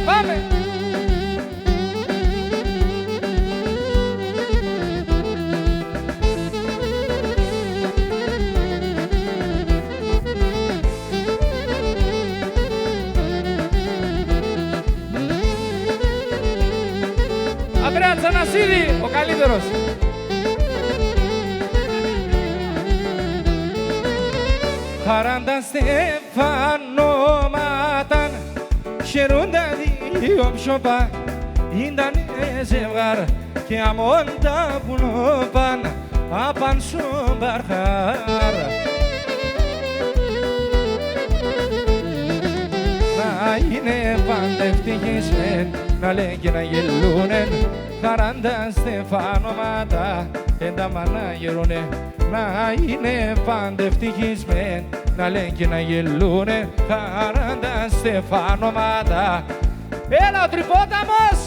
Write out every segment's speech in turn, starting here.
Πάμε! Ανδρέα Τζανασίδη, ο καλύτερος. Χαράντα στεφανώματα χαιρούντα δύο ψωπά ήτανε ζευγάρ και αμόντα πουλόπαν απαν σου μπαρχάρ. Να είναι πάντα ευτυχισμένοι, να λένε και να γελούνε, χαράντα στεφανώματα ένταμα να γερούνε. Να είναι πάντα ευτυχισμένοι, να λένε και να γελούνε, χαράντα στεφανώματα. Έλα ο Τρυπόταμος!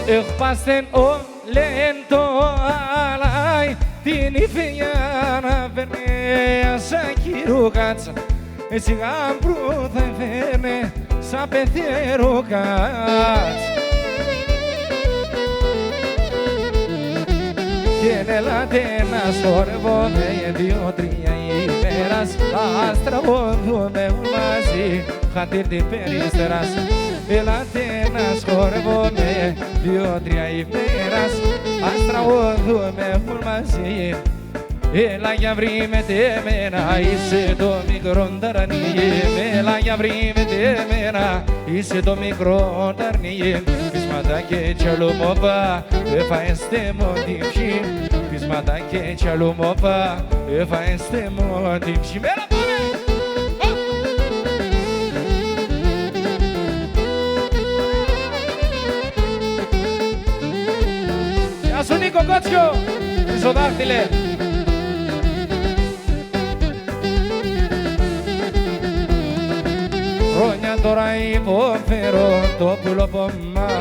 Έχπαστεν ο λέντο αλάι την υφηγιά να περνέ σαν κυρούκατσα έτσι γάμπρου θα φέρνε σαν πεθερούκατσα. Και έλατε να σωρεύομαι δύο-τρία ημέρας ας τραγωδούμε μαζί χατήρ την περιστεράς. Έλατε να σχορεύομαι δύο-τρία ημέρας ας τραγωδούμε μαζί. Έλα για βρει με εμένα, είσαι το μικρό ταρνί. Έλα για βρει με εμένα, είσαι το μικρό ταρνί. Πείσματα και τσαλουμόπα, εφαέστε μου την ψή. Πείσματα και τσαλουμόπα, εφαέστε μου την ψή. Γεια σου Νίκο Κότσιο, Χρυσοδάχτυλε. Χρόνια τώρα υποφέρω το πουλόπο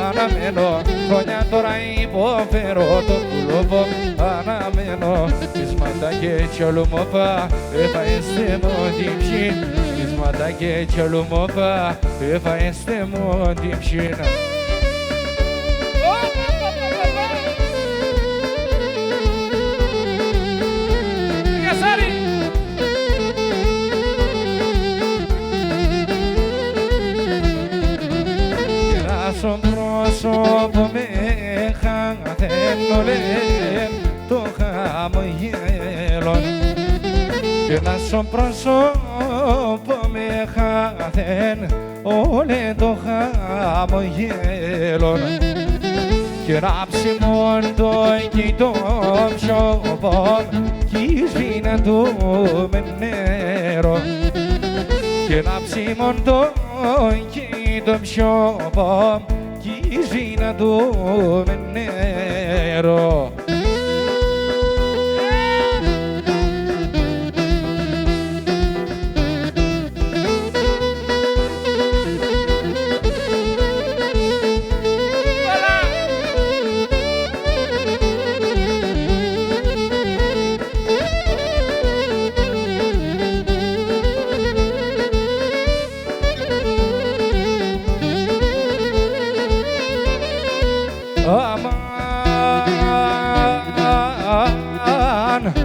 αναμένω. Χρόνια τώρα υποφέρω το πουλόπο αναμένω. Πείσματα και τσαλουμόπα, εφαέστε μου την ψή. Πείσματα και τσαλουμόπα, εφαέστε μου την ψή. Στον πρόσωπο με χαθαίνω λένε το χαμογέλον. Και να στον πρόσωπο με χαθαίνω λένε το χαμογέλον. Και ράψει μόνο το κοιτώ ψωπό κι σβήνα του με νερό. Και ράψει μόνο το κοιτώ ψωπό κι σβήνα του με νερό.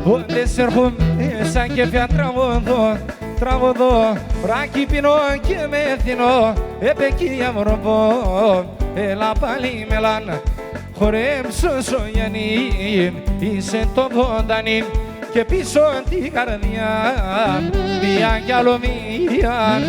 Ότες έρχομαι σαν κεφιά τραγωδώ, ράκι πίνω και με θυνώ, επεκία μορφώ, έλα πάλι μελάν, χορέψω Σογιανή, είσαι το βοντανή και πίσω την καρδιά μια κι άλλο μία.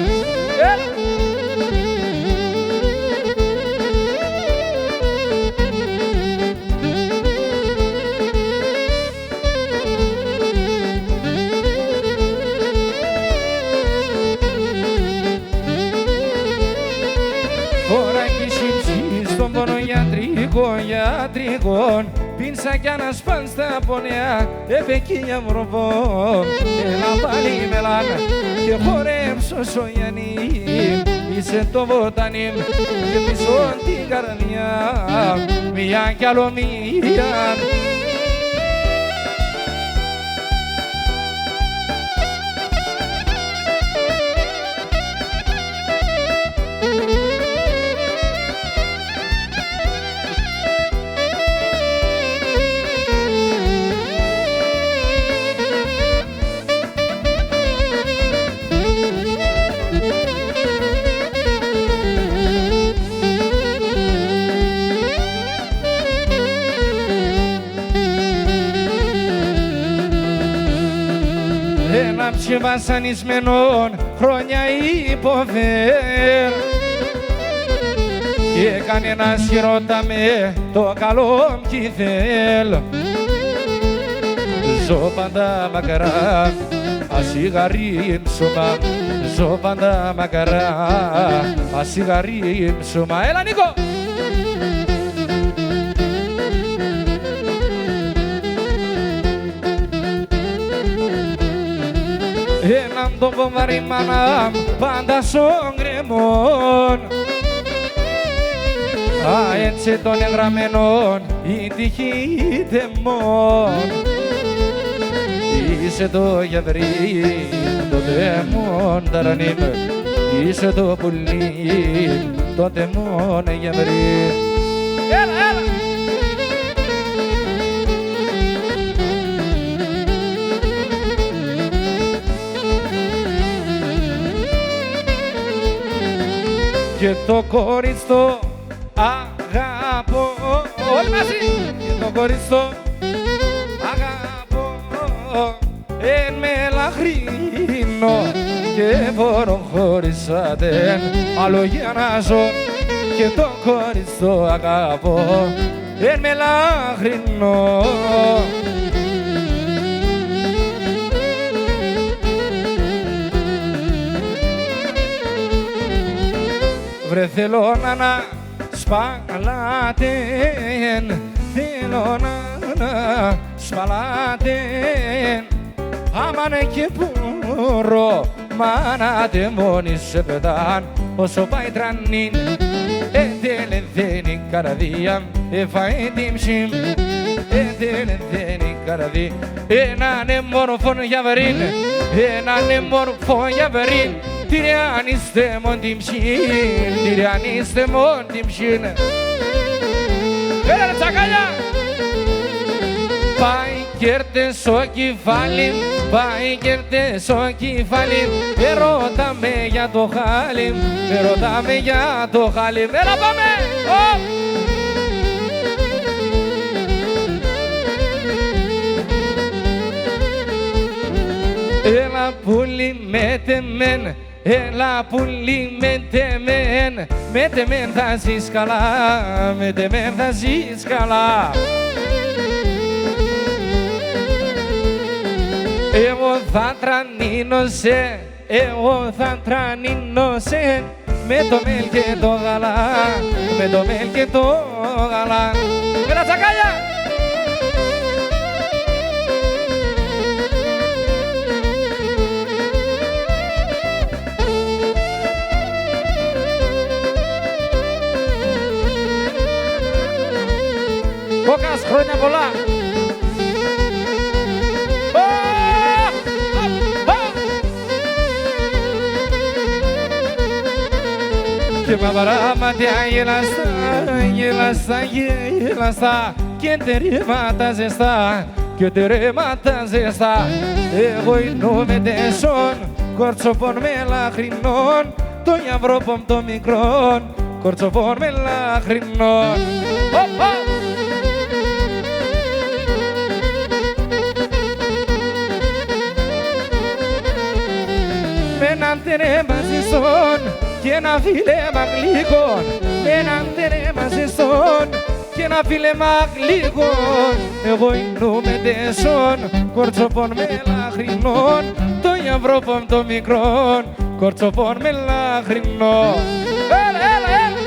Στον πόνο γιατρικό πίνσα κι ανασπάν στα πονέα επεκίνια βρωπώ έλα πάλι μελάνα και χορέψω Σογιανή, είσαι το βοτανί και πίσω την καρδιά μια κι άλλο μία. Ένα ψι βασανισμένον χρόνια υποφέρ και κανένας χειρότα με το καλό κι θέλ. Ζω πάντα μακρά, ασιγαρίμψωμα, ζω πάντα μακρά, ασιγαρίμψωμα. Έλα Νίκο! Έναν το βομβαρί μάνα πάντα στον κρεμόν. Α, έτσι των εγγραμμένων η τυχή τεμών. Είσαι το γιαβρί, το τεμόν ταρανίμ, είσαι το πουλί, το τεμόν γιαβρί. Έλα, έλα! Και το κορίτσο αγαπώ, όλοι μαζί! Και το κορίτσο αγαπώ, εν μελαχρίνο και προχωρήσατε άλλο για να ζω. Και το κορίτσο αγαπώ, εν μελαχρίνο. Βρε θέλω να σπαλάτεν, θέλω να σπαλάτεν. Άμανε και πουρώ, μάνατε μόνοι σε πετάν, όσο πάει τρανίν. Εντελεδένει καραδία, εφαεί την ψήμ. Εντελεδένει καραδία, έναν μόρφον γιαβρίν, έναν μόρφον γιαβρίν. Τυριανίστε μον την ψήν, τυριανίστε μον την ψήν. Έλα ρε τσακάλια! Πάει κέρτες στο κεφάλι, πάει κέρτες στο κεφάλι. Ρωτάμε για το χάλι, ρωτάμε για το χάλι. Έλα πάμε! Έλα πουλί με τεμέν, έλα πουλί με τεμέν θα ζεις καλά, με τεμέν θα ζεις καλά. Εγώ θα τρανίνω σε, εγώ θα τρανίνω σε, με το μέλ και το γαλά, με το μέλ και το γαλά. Έλα τσακάλια! Κόκας, χρόνια πολλά! Και μαυρά μάτια γελαστά και τερήματα ζεστά, και τερήματα ζεστά. Εγώ είνομαι τεσόν, κορτσοπών μελαχρινών, το γιαυρόπομ το μικρόν, κορτσοπών μελαχρινών. και ένα φίλεμα γλυκόν με έναν τερέμα ζεστόν και ένα φίλεμα γλυκόν εγώ ίνουμε τεσόν κορτσοπών με λαχρινών το Ευρώπον το μικρόν κορτσοπών με λαχρινών. Έλα, έλα, έλα!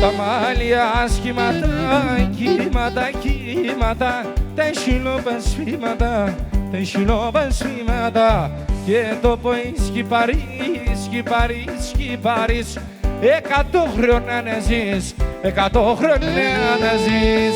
Τα μάλια σχήματα, κύματα, κύματα, τα χιλοπασφήματα, τα χιλοπασφήματα και το ποίσκι Παρίς, Παρίς, 100 χρόνια να ζεις, 100 χρόνια να ζεις.